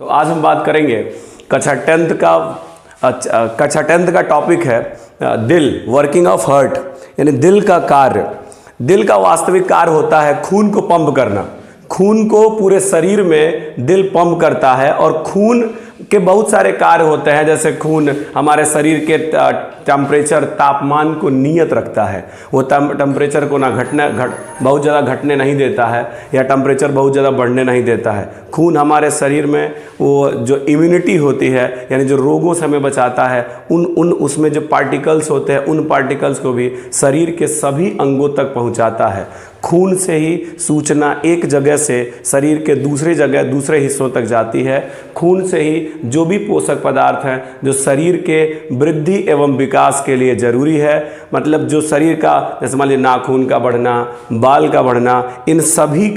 तो आज हम बात करेंगे कक्षा 10th का टॉपिक है दिल, वर्किंग ऑफ हार्ट, यानी दिल का कार्य। दिल का वास्तविक कार्य होता है खून को पंप करना। खून को पूरे शरीर में दिल पंप करता है और खून के बहुत सारे कार्य होते हैं। जैसे खून हमारे शरीर के टेम्परेचर, तापमान को नियत रखता है। वो टेम्परेचर को बहुत ज़्यादा घटने नहीं देता है या टेम्परेचर बहुत ज़्यादा बढ़ने नहीं देता है। खून हमारे शरीर में वो जो इम्यूनिटी होती है, यानी जो रोगों से हमें बचाता है, उसमें जो पार्टिकल्स होते हैं उन पार्टिकल्स को भी शरीर के सभी अंगों तक पहुंचाता है। खून से ही सूचना एक जगह से शरीर के दूसरे हिस्सों तक जाती है। खून से ही जो भी पोषक पदार्थ हैं जो शरीर के वृद्धि एवं विकास के लिए ज़रूरी है, मतलब जो शरीर का, जैसे मान लीजिए नाखून का बढ़ना, बाल का बढ़ना, इन सभी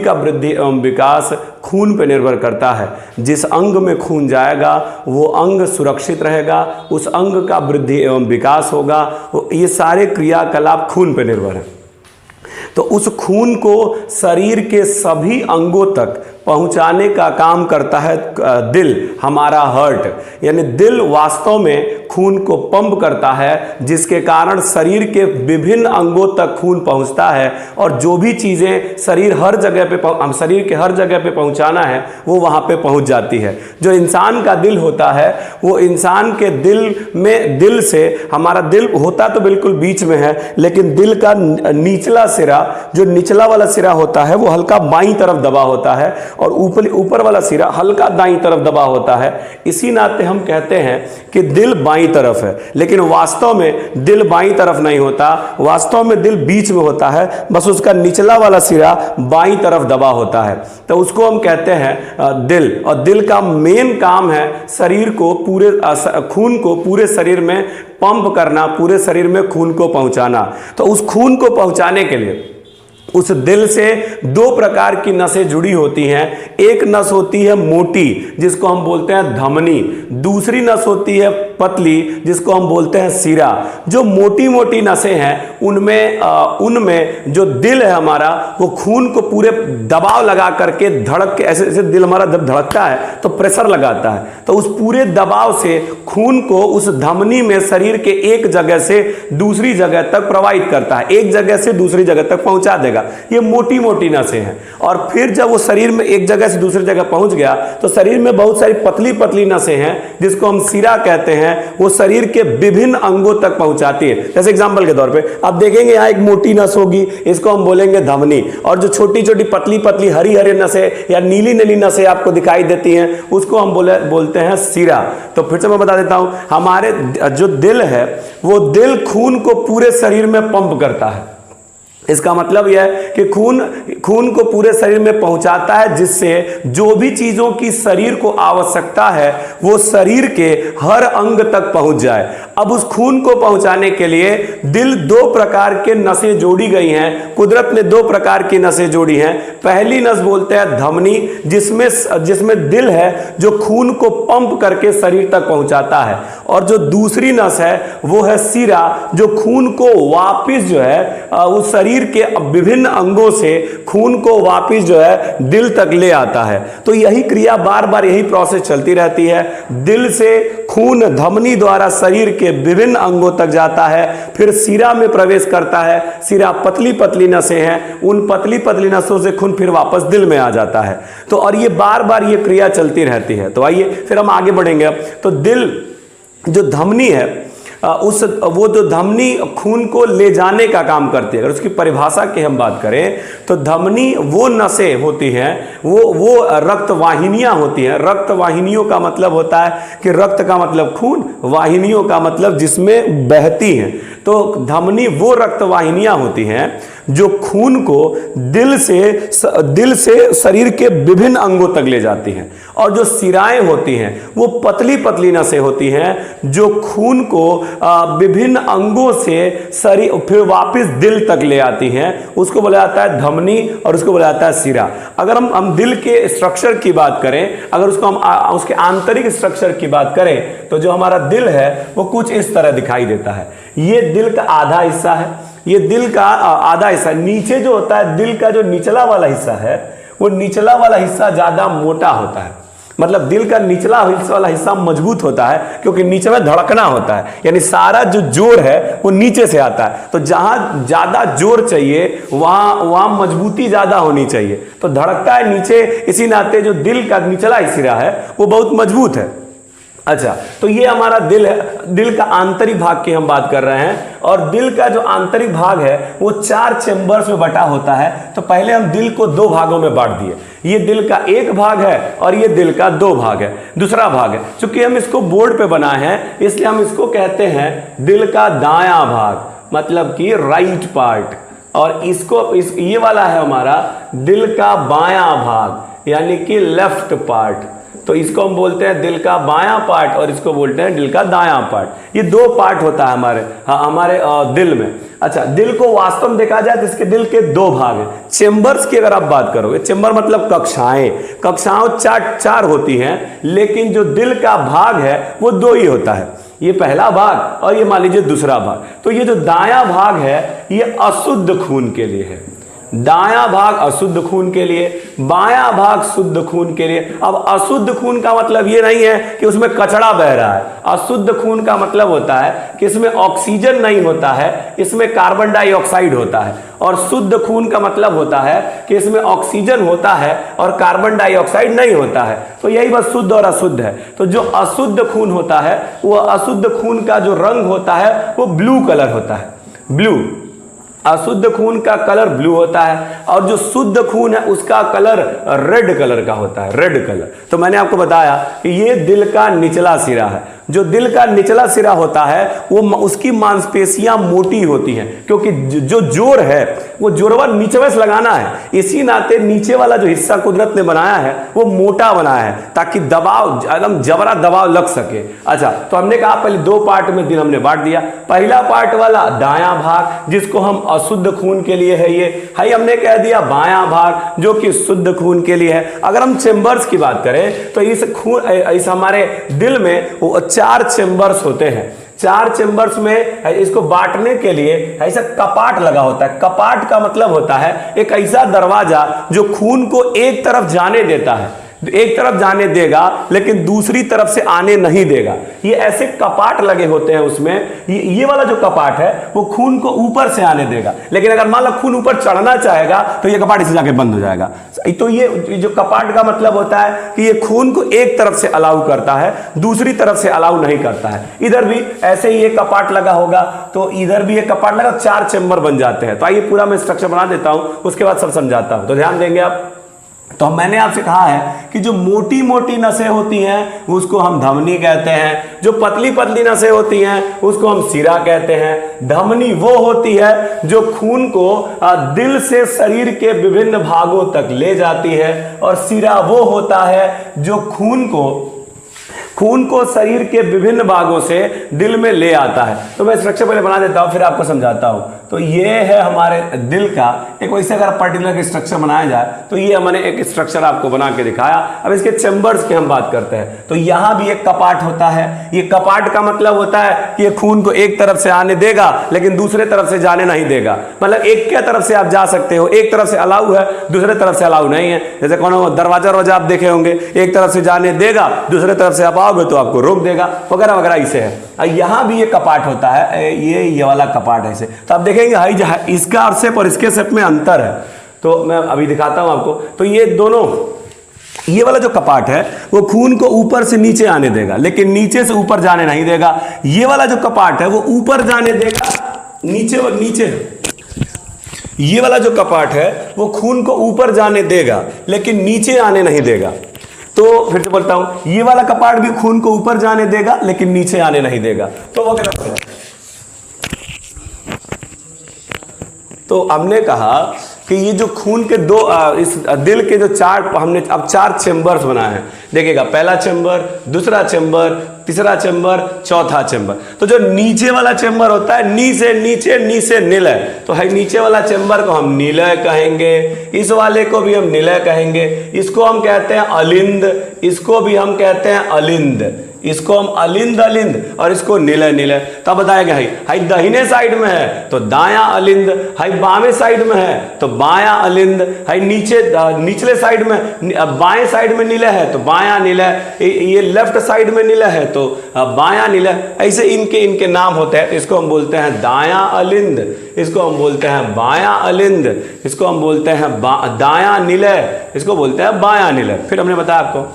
का वृद्धि एवं विकास खून पर निर्भर करता है। जिस अंग में खून जाएगा वो अंग सुरक्षित रहेगा, उस अंग का वृद्धि एवं विकास होगा। ये सारे क्रियाकलाप खून पर निर्भर हैं। तो उस खून को शरीर के सभी अंगों तक पहुंचाने का काम करता है दिल, हमारा हार्ट। यानी दिल वास्तव में खून को पंप करता है, जिसके कारण शरीर के विभिन्न अंगों तक खून पहुंचता है और जो भी चीज़ें शरीर के हर जगह पे पहुंचाना है वो वहां पे पहुंच जाती है। जो इंसान का दिल होता है वो इंसान के दिल से, हमारा दिल होता तो बिल्कुल बीच में है, लेकिन दिल का निचला सिरा, जो निचला वाला सिरा होता है वो हल्का बाईं तरफ दबा होता है और ऊपर वाला सिरा हल्का दाईं तरफ दबा होता है। इसी नाते हम कहते हैं कि दिल बाईं तरफ है, लेकिन वास्तव में दिल बाईं तरफ नहीं होता। वास्तव में दिल बीच में होता है, बस उसका निचला वाला सिरा बाईं तरफ दबा होता है। तो उसको हम कहते हैं दिल। और दिल का मेन काम है शरीर को खून को पूरे शरीर में पंप करना, पूरे शरीर में खून को पहुंचाना। तो उस खून को पहुंचाने के लिए उस दिल से दो प्रकार की नसें जुड़ी होती हैं। एक नस होती है मोटी, जिसको हम बोलते हैं धमनी। दूसरी नस होती है पतली, जिसको हम बोलते हैं सिरा। जो मोटी मोटी नसें हैं उनमें जो दिल है हमारा, वो खून को पूरे दबाव लगा करके धड़क के, ऐसे दिल हमारा जब धड़कता है तो प्रेशर लगाता है, तो उस पूरे दबाव से खून को उस धमनी में शरीर के एक जगह से दूसरी जगह तक प्रवाहित करता है, एक जगह से दूसरी जगह तक पहुंचा देगा। ये मोटी मोटी नसें हैं। और फिर जब वो शरीर में एक जगह से दूसरी जगह पहुंच गया तो शरीर में बहुत सारी पतली पतली नसें हैं, जिसको हम सिरा कहते हैं। वो शरीर के विभिन्न अंगों तक पहुंचाती है। जैसे एग्जांपल के तौर पे आप देखेंगे यहाँ एक मोटी नस होगी, इसको हम बोलेंगे धमनी। और जो छोटी छोटी पतली पतली हरी हरी नसें या नीली नीली नसें आपको दिखाई देती हैं, उसको हम बोलते हैं सिरा। तो फिर से मैं बता देता हूं, हमारे जो दिल है वो दिल खून को पूरे शरीर में पंप करता है। इसका मतलब यह है कि खून को पूरे शरीर में पहुंचाता है, जिससे जो भी चीजों की शरीर को आवश्यकता है वो शरीर के हर अंग तक पहुंच जाए। अब उस खून को पहुंचाने के लिए दिल दो प्रकार के नसें जोड़ी गई हैं। कुदरत ने दो प्रकार की नसें जोड़ी हैं। पहली नस बोलते हैं धमनी, जिसमें दिल है जो खून को पंप करके शरीर तक पहुंचाता है। और जो दूसरी नस है वो है सिरा, जो खून को वापिस जो है उस शरीर के विभिन्न अंगों से खून को वापिस जो है दिल तक ले आता है। तो यही क्रिया बार बार, यही प्रोसेस चलती रहती है। दिल से खून धमनी द्वारा शरीर के विभिन्न अंगों तक जाता है, फिर सिरा में प्रवेश करता है। सिरा पतली पतली नसें हैं, उन पतली पतली नसों से खून फिर वापस दिल में आ जाता है। तो और ये बार बार ये क्रिया चलती रहती है। तो आइए फिर हम आगे बढ़ेंगे। तो दिल जो धमनी है, वो जो धमनी खून को ले जाने का काम करती है। अगर उसकी परिभाषा की हम बात करें तो धमनी वो नसें होती हैं, वो रक्त वाहिनियां होती हैं। रक्त वाहिनियों का मतलब होता है कि रक्त का मतलब खून, वाहिनियों का मतलब जिसमें बहती हैं। तो धमनी वो रक्त वाहिनियां होती हैं जो खून को दिल से शरीर के विभिन्न अंगों तक ले जाती हैं। और जो सिराएं होती हैं वो पतली पतली नसें होती हैं जो खून को विभिन्न अंगों से शरीर फिर वापस दिल तक ले आती हैं। उसको बोला जाता है धमनी और उसको बोला जाता है सिरा। अगर हम दिल के स्ट्रक्चर की बात करें, अगर उसको हम उसके आंतरिक स्ट्रक्चर की बात करें, तो जो हमारा दिल है वो कुछ इस तरह दिखाई देता है। ये दिल का आधा हिस्सा है, ये दिल का आधा हिस्सा। नीचे जो होता है दिल का जो निचला वाला हिस्सा है वो निचला वाला हिस्सा ज़्यादा मोटा होता है। मतलब दिल का निचला हिस्सा वाला हिस्सा मजबूत होता है, क्योंकि नीचे में धड़कना होता है, यानी सारा जो जोर है वो नीचे से आता है। तो जहां ज्यादा जोर चाहिए वहां मजबूती ज्यादा होनी चाहिए, तो धड़कता है नीचे, इसी नाते जो दिल का निचला हिस्सा है वो बहुत मजबूत है। अच्छा, तो ये हमारा दिल है। दिल का आंतरिक भाग की हम बात कर रहे हैं, और दिल का जो आंतरिक भाग है वो 4 चेंबर्स में बटा होता है। तो पहले हम दिल को 2 भागों में बांट दिए, ये दिल का एक भाग है और ये दिल का 2 भाग है, दूसरा भाग है। चूंकि हम इसको बोर्ड पे बनाए हैं इसलिए हम इसको कहते हैं दिल का दायां भाग, मतलब कि राइट पार्ट, और ये वाला है हमारा दिल का बायां भाग, यानी कि लेफ्ट पार्ट। तो इसको हम बोलते हैं दिल का बायां पार्ट और इसको बोलते हैं दिल का दायां पार्ट। ये 2 पार्ट होता है हमारे दिल में। अच्छा, दिल को वास्तव में देखा जाए तो इसके दिल के 2 भाग हैं। चेंबर्स की अगर आप बात करोगे, चेंबर मतलब कक्षाएं 4 होती हैं, लेकिन जो दिल का भाग है वो 2 ही होता है। ये पहला भाग और ये मान लीजिए दूसरा भाग। तो ये जो दायां भाग है ये अशुद्ध खून के लिए है, दायां भाग अशुद्ध खून के लिए, बायां भाग शुद्ध खून के लिए। अब अशुद्ध खून का मतलब ये नहीं है कि उसमें कचरा बह रहा है। अशुद्ध खून का मतलब होता है कि इसमें ऑक्सीजन नहीं होता है, इसमें कार्बन डाइऑक्साइड होता है। और शुद्ध खून का मतलब होता है कि इसमें ऑक्सीजन होता है और कार्बन डाइऑक्साइड नहीं होता है। तो यही बस शुद्ध और अशुद्ध है। तो जो अशुद्ध खून होता है, वो अशुद्ध खून का जो रंग होता है वो ब्लू कलर होता है, ब्लू। अशुद्ध खून का कलर ब्लू होता है और जो शुद्ध खून है उसका कलर रेड कलर का होता है, रेड कलर। तो मैंने आपको बताया कि ये दिल का निचला सिरा है। जो दिल का निचला सिरा होता है वो उसकी मांसपेशियां मोटी होती हैं, क्योंकि जो जोर है वो जोरवा नीचे से लगाना है, इसी नाते नीचे वाला जो हिस्सा कुदरत ने बनाया है वो मोटा बनाया है ताकि दबाव एकदम जबरा दबाव लग सके। अच्छा, तो हमने कहा पहले 2 पार्ट में दिल हमने बांट दिया। पहला पार्ट वाला दायां भाग जिसको हम अशुद्ध खून के लिए है, ये है हमने कह दिया बायां भाग जो कि शुद्ध खून के लिए है। अगर हम चेंबर्स की बात करें तो इस हमारे दिल में वो 4 चेंबर्स होते हैं। 4 चेंबर्स में इसको बांटने के लिए ऐसा कपाट लगा होता है। कपाट का मतलब होता है एक ऐसा दरवाजा जो खून को एक तरफ जाने देता है, एक तरफ जाने देगा लेकिन दूसरी तरफ से आने नहीं देगा। ये ऐसे कपाट लगे होते हैं उसमें। ये वाला जो कपाट है वो खून को ऊपर से आने देगा, लेकिन अगर मान लो खून ऊपर चढ़ना चाहेगा तो ये कपाट इसे जाके बंद हो जाएगा। तो ये जो कपाट का मतलब होता है कि ये खून को एक तरफ से अलाउ करता है, दूसरी तरफ से अलाउ नहीं करता है। इधर भी ऐसे ही एक कपाट लगा होगा, तो इधर भी एक कपाट लगा, 4 चेंबर बन जाते हैं। तो आइए पूरा मैं स्ट्रक्चर बना देता हूं, उसके बाद सब समझाता हूं, तो ध्यान देंगे आप। तो मैंने आपसे कहा है कि जो मोटी मोटी नसें होती हैं उसको हम धमनी कहते हैं, जो पतली पतली नसें होती हैं उसको हम सिरा कहते हैं। धमनी वो होती है जो खून को दिल से शरीर के विभिन्न भागों तक ले जाती है, और सिरा वो होता है जो खून को शरीर के विभिन्न भागों से दिल में ले आता है। तो मैं स्ट्रक्चर पहले बना देता हूं फिर आपको समझाता हूं। तो ये है हमारे दिल का एक वैसे अगर पर्टिकुलर स्ट्रक्चर बनाया जाए तो ये हमने एक स्ट्रक्चर आपको बना के दिखाया। अब इसके चेंबर्स की हम बात करते हैं। तो यहां भी एक कपाट होता है। ये कपाट का मतलब होता है कि ये खून को एक तरफ से आने देगा लेकिन दूसरे तरफ से जाने नहीं देगा। मतलब एक के तरफ से आप जा सकते हो, एक तरफ से अलाउ है, दूसरे तरफ से अलाउ नहीं है। जैसे कोनो दरवाजा आप देखे होंगे, एक तरफ से जाने देगा, दूसरे तरफ से आप आओगे तो आपको रोक देगा, वगैरह वगैरह। इसे है यहां भी ये कपाट होता है, ये वाला कपाट है। इसे तो आप देखेंगे इसका शेप और इसके शेप में अंतर है, तो मैं अभी दिखाता हूं आपको। तो ये दोनों, ये वाला जो कपाट है वो खून को ऊपर से नीचे आने देगा लेकिन नीचे से ऊपर जाने नहीं देगा। ये वाला जो कपाट है वो ऊपर जाने देगा, नीचे और नीचे। ये वाला जो कपाट है वो खून को ऊपर जाने देगा लेकिन नीचे आने नहीं देगा। तो फिर से बोलता हूं, ये वाला कपाट भी खून को ऊपर जाने देगा लेकिन नीचे आने नहीं देगा। तो वो क्या, तो हमने कहा कि ये जो खून के इस दिल के जो 4 हमने अब 4 चेंबर्स बनाए हैं। देखिएगा, पहला चेंबर, दूसरा चेंबर, तीसरा चेंबर, चौथा चेंबर। तो जो नीचे वाला चेंबर होता है, नी से नीचे, नी से निलय, तो है नीचे वाला चेंबर को हम निलय कहेंगे, इस वाले को भी हम निलय कहेंगे, इसको हम कहते हैं अलिंद, इसको भी हम कहते हैं अलिंद, इसको हम अलिंद अलिंद, और इसको निलय निलय। तब बताएगा हाई दाहिने साइड में है तो दायां अलिंद, हाई बाएं साइड में है तो बायां अलिंद, हाई निचले साइड में बाएं साइड में निलय है तो बायां निलय, ये लेफ्ट साइड में निलय है तो बायां निलय। ऐसे इनके नाम होते हैं। इसको हम बोलते हैं दायां अलिंद, इसको हम बोलते हैं बायां अलिंद, इसको हम बोलते हैं दायां निलय, इसको बोलते हैं बायां निलय। फिर हमने बताया आपको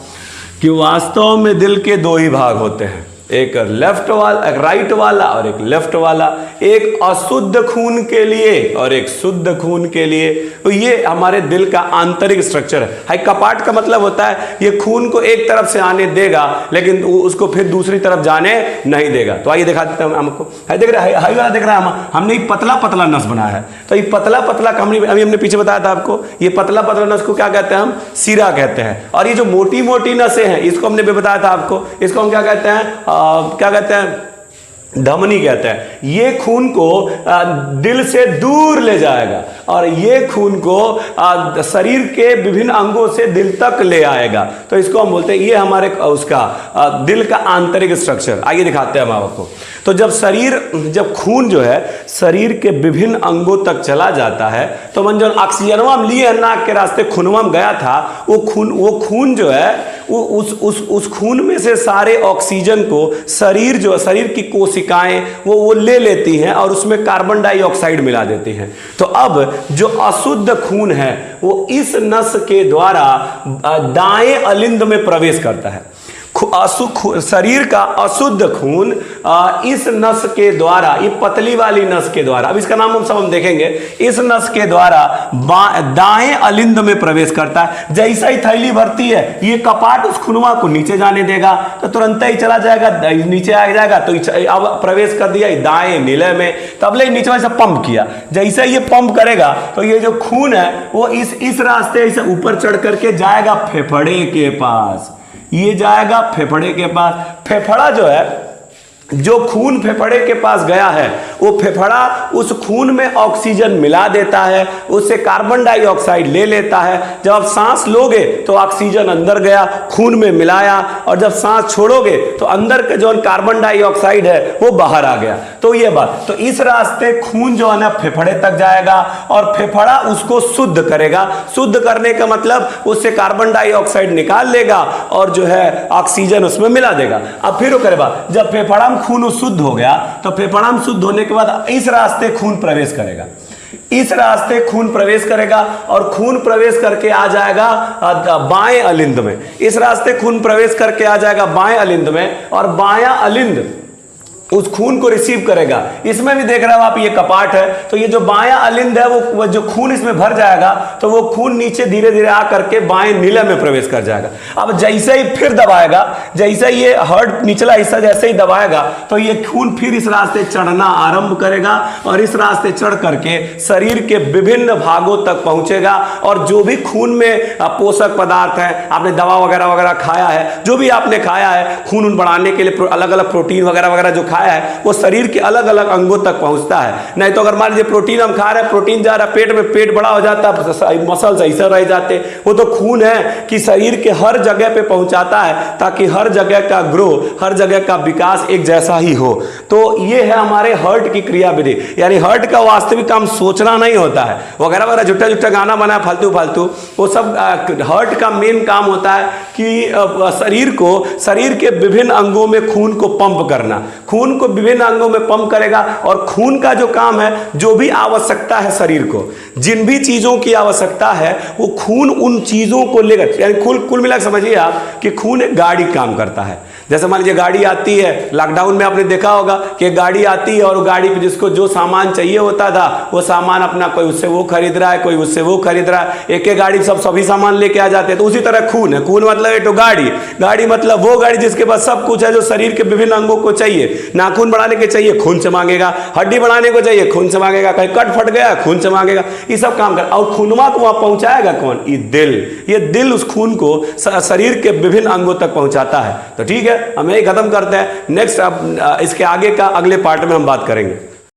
कि वास्तव में दिल के दो ही भाग होते हैं, एक लेफ्ट वाला, एक राइट वाला और एक लेफ्ट वाला, एक अशुद्ध खून के लिए और एक शुद्ध खून के लिए। तो ये हमारे दिल का आंतरिक स्ट्रक्चर है। हाई कपाट का मतलब होता है ये खून को एक तरफ से आने देगा लेकिन उसको फिर दूसरी तरफ जाने नहीं देगा। तो आइए दिखा देते हैं हमको। हाई देख रहे हैं, हाई वाला देख रहा है, हमने पतला पतला नस बनाया है। तो ये पतला पतला अभी हमने पीछे बताया था आपको, ये पतला पतला नस को क्या कहते हैं, हम सीरा कहते हैं। और ये जो मोटी मोटी नसें हैं इसको हमने भी बताया था आपको, इसको हम क्या कहते हैं, क्या कहते हैं, धमनी कहते हैं। ये खून को दिल से दूर ले जाएगा और ये खून को शरीर के विभिन्न अंगों से दिल तक ले आएगा। तो इसको हम बोलते हैं, ये हमारे उसका दिल का आंतरिक स्ट्रक्चर। आइए दिखाते हैं हम आपको। तो जब खून जो है शरीर के विभिन्न अंगों तक चला जाता है तो मन जो ऑक्सीजन हम लिए नाक के रास्ते खूनवा में गया था, वो खून जो है उस खून में से सारे ऑक्सीजन को शरीर की कोशिकाएं वो ले लेती हैं और उसमें कार्बन डाइऑक्साइड मिला देती हैं। तो अब जो अशुद्ध खून है वो इस नस के द्वारा दाएं अलिंद में प्रवेश करता है। शरीर का अशुद्ध खून इस नस के द्वारा, ये पतली वाली नस के द्वारा, अब इसका नाम हम देखेंगे, इस नस के द्वारा दाएं अलिंद में प्रवेश करता है। जैसा ही थैली भरती है ये कपाट उस खूनवा को नीचे जाने देगा तो तुरंत ही चला जाएगा, नीचे आ जाएगा। तो अब प्रवेश कर दिया दाएं निलय में, तब ले नीचे से पंप किया। जैसे ये पंप करेगा तो ये जो खून है वो इस रास्ते से ऊपर चढ़ करके जाएगा फेफड़े के पास, ये जाएगा फेफड़े के पास। फेफड़ा जो है, जो खून फेफड़े के पास गया है वो फेफड़ा उस खून में ऑक्सीजन मिला देता है, उससे कार्बन डाइऑक्साइड ले लेता है। जब आप सांस लोगे तो ऑक्सीजन अंदर गया, खून में मिलाया, और जब सांस छोड़ोगे तो अंदर का जो कार्बन डाइऑक्साइड है वो बाहर आ गया। तो ये बात, तो इस रास्ते खून जो है ना फेफड़े तक जाएगा और फेफड़ा उसको शुद्ध करेगा। शुद्ध करने का मतलब उससे कार्बन डाइऑक्साइड निकाल लेगा और जो है ऑक्सीजन उसमें मिला देगा। अब फिर वो करेगा, जब फेफड़ा खून शुद्ध हो गया तो फेफड़ा में शुद्ध होने के बाद इस रास्ते खून प्रवेश करेगा, इस रास्ते खून प्रवेश करेगा और खून प्रवेश करके आ जाएगा बाएं अलिंद में। इस रास्ते खून प्रवेश करके आ जाएगा बाएं अलिंद में और बायां अलिंद उस खून को रिसीव करेगा। इसमें भी देख रहे हो आप, ये कपाट है, तो ये जो बायां अलिंद है वो जो खून इसमें भर जाएगा तो वो खून नीचे धीरे धीरे आ करके बाएं निलय में प्रवेश कर जाएगा। अब जैसे ही फिर दबाएगा, जैसे ये हार्ट निचला हिस्सा जैसे ही दबाएगा तो ये खून फिर इस रास्ते चढ़ना आरंभ करेगा और इस रास्ते चढ़ करके शरीर के विभिन्न भागों तक पहुंचेगा। और जो भी खून में पोषक पदार्थ है, आपने दवा वगैरह वगैरह खाया है, जो भी आपने खाया है खून बढ़ाने के लिए अलग अलग प्रोटीन वगैरह वगैरह जो खाया है वो शरीर के अलग अलग अंगों तक पहुंचता है। नहीं तो अगर मान लीजिए प्रोटीन हम खा रहे हैं, प्रोटीन जा रहा है पेट में, पेट बड़ा हो जाता है, मसल्स ऐसे रह जाते। वो तो खून है कि शरीर के हर जगह पे पहुंचाता है ताकि हर जगह का ग्रो, हर जगह का विकास एक जैसा ही हो। तो ये है हमारे हार्ट की क्रिया विधि। यानी हार्ट का वास्तविक काम सोचना नहीं होता है, वगैरह वगैरह झूठा झूठा गाना बना फालतू फालतू, वो सब हार्ट का मेन काम होता है कि शरीर के विभिन्न अंगों में खून को पंप करना। खून को विभिन्न अंगों में पंप करेगा और खून का जो काम है, जो भी आवश्यकता है शरीर को, जिन भी चीजों की आवश्यकता है वो खून उन चीजों को लेकर, यानी कुल मिलाकर समझिए आप कि खून एक गाड़ी काम करता है। जैसे मान लीजिए गाड़ी आती है, लॉकडाउन में आपने देखा होगा कि गाड़ी आती है और गाड़ी पे जिसको जो सामान चाहिए होता था वो सामान अपना, कोई उससे वो खरीद रहा है, कोई उससे वो खरीद रहा है, एक एक गाड़ी सभी सामान लेके आ जाते हैं। तो उसी तरह खून है। खून मतलब एक तो गाड़ी मतलब वो गाड़ी जिसके पास सब कुछ है जो शरीर के विभिन्न अंगों को चाहिए। नाखून बढ़ाने के चाहिए, खून से मांगेगा। हड्डी बढ़ाने को चाहिए, खून से मांगेगा। कहीं कट फट गया, खून से मांगेगा। ये सब काम कर, और खूनवा को वहां पहुंचाएगा कौन? ये दिल। ये दिल उस खून को शरीर के विभिन्न अंगों तक पहुंचाता है। तो ठीक है, है, हम यही खत्म करते हैं। नेक्स्ट अब इसके आगे का अगले पार्ट में हम बात करेंगे।